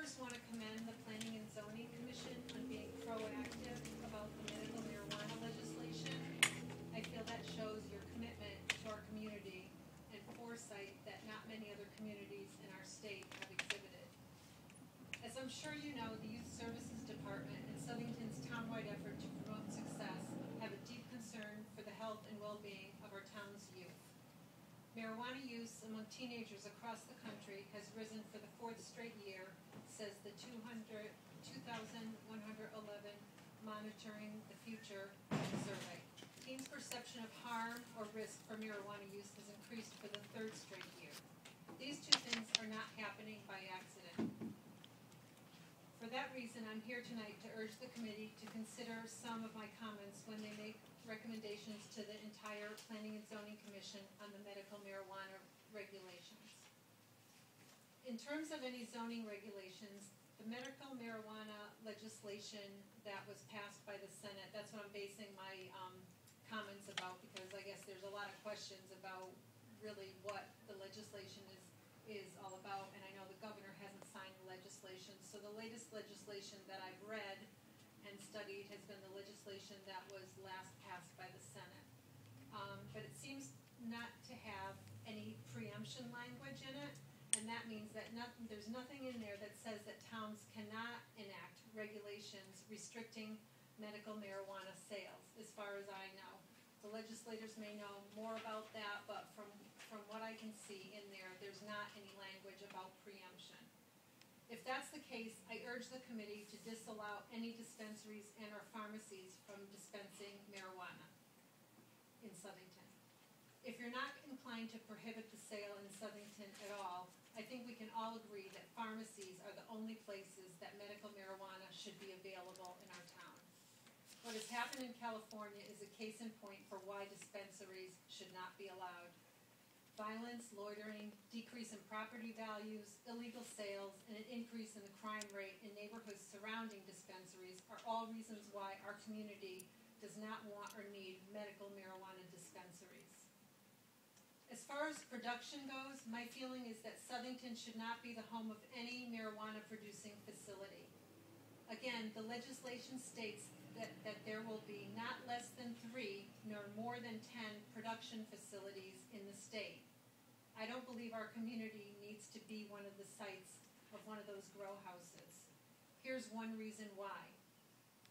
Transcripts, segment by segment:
first want to commend the Planning and Zoning Commission on being proactive about the medical marijuana legislation. I feel that shows your commitment to our community and foresight that not many other communities in our state have exhibited. As I'm sure you know, the Youth Services Department and Southington's townwide effort to promote success have a deep concern for the health and well-being of our town's youth. Marijuana use among teenagers across the country has risen for the 4th straight year, says the 2,111 Monitoring the Future survey. Teens' perception of harm or risk for marijuana use has increased for the 3rd straight year. These two things are not happening by accident. For that reason, I'm here tonight to urge the committee to consider some of my comments when they make recommendations to the entire Planning and Zoning Commission on the medical marijuana regulations. In terms of any zoning regulations, the medical marijuana legislation that was passed by the Senate, that's what I'm basing my comments about, because I guess there's a lot of questions about really what the legislation is all about, and I know the governor hasn't signed the legislation. So the latest legislation that I've read and studied has been the legislation that was last passed by the Senate. But it seems not to have any preemption language in it, and that means that there's nothing in there that says that towns cannot enact regulations restricting medical marijuana sales, as far as I know. The legislators may know more about that, but from what I can see in there, there's not any language about preemption. If that's the case, I urge the committee to disallow any dispensaries and or pharmacies from dispensing marijuana in Southington. If you're not inclined to prohibit the sale in Southington at all, I think we can all agree that pharmacies are the only places that medical marijuana should be available in our town. What has happened in California is a case in point for why dispensaries should not be allowed. Violence, loitering, decrease in property values, illegal sales, and an increase in the crime rate in neighborhoods surrounding dispensaries are all reasons why our community does not want or need medical marijuana dispensaries. As far as production goes, my feeling is that Southington should not be the home of any marijuana producing facility. Again, the legislation states that there will be not less than 3 nor more than 10 production facilities in the state. I don't believe our community needs to be one of the sites of one of those grow houses. Here's one reason why.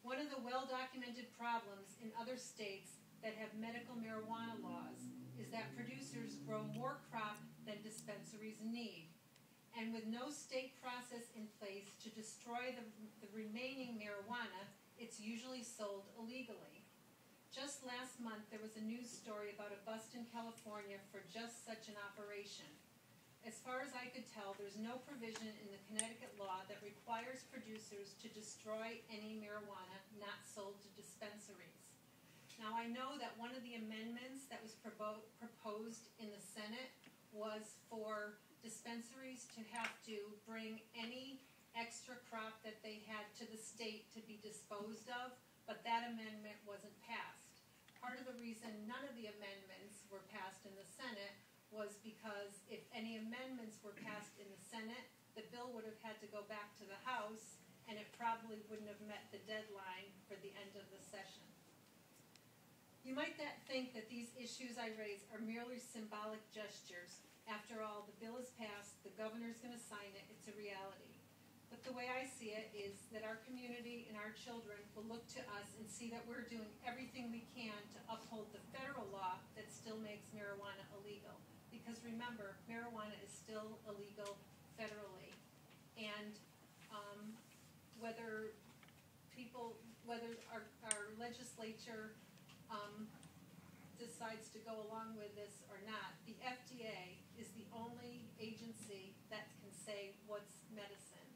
One of the well-documented problems in other states that have medical marijuana laws is that producers grow more crop than dispensaries need. And with no state process in place to destroy the remaining marijuana, it's usually sold illegally. Just last month, there was a news story about a bust in California for just such an operation. As far as I could tell, there's no provision in the Connecticut law that requires producers to destroy any marijuana not sold to dispensaries. Now, I know that one of the amendments that was proposed in the Senate was for dispensaries to have to bring any extra crop that they had to the state to be disposed of, but that amendment wasn't passed. Part of the reason none of the amendments were passed in the Senate was because if any amendments were passed in the Senate, the bill would have had to go back to the House, and it probably wouldn't have met the deadline for the end of the session. You might think that these issues I raise are merely symbolic gestures. After all, the bill is passed, the governor's going to sign it, it's a reality. But the way I see it is that our community and our children will look to us and see that we're doing everything we can to uphold the federal law that still makes marijuana illegal. Because remember, marijuana is still illegal federally. And whether our legislature decides to go along with this or not, the FDA is the only agency that can say what's medicine,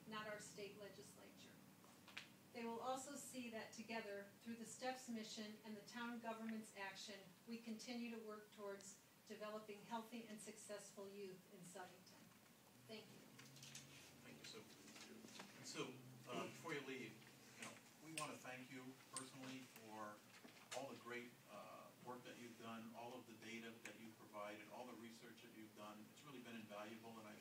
not our state legislature. They will also see that together, through the STEPS mission and the town government's action, we continue to work towards developing healthy and successful youth in Southington. Thank you. Thank you, Sue. And Sue, before you leave, we want to thank you personally for all the great work that you've done, all of the data that you've provided, all the research that you've done. It's really been invaluable, and I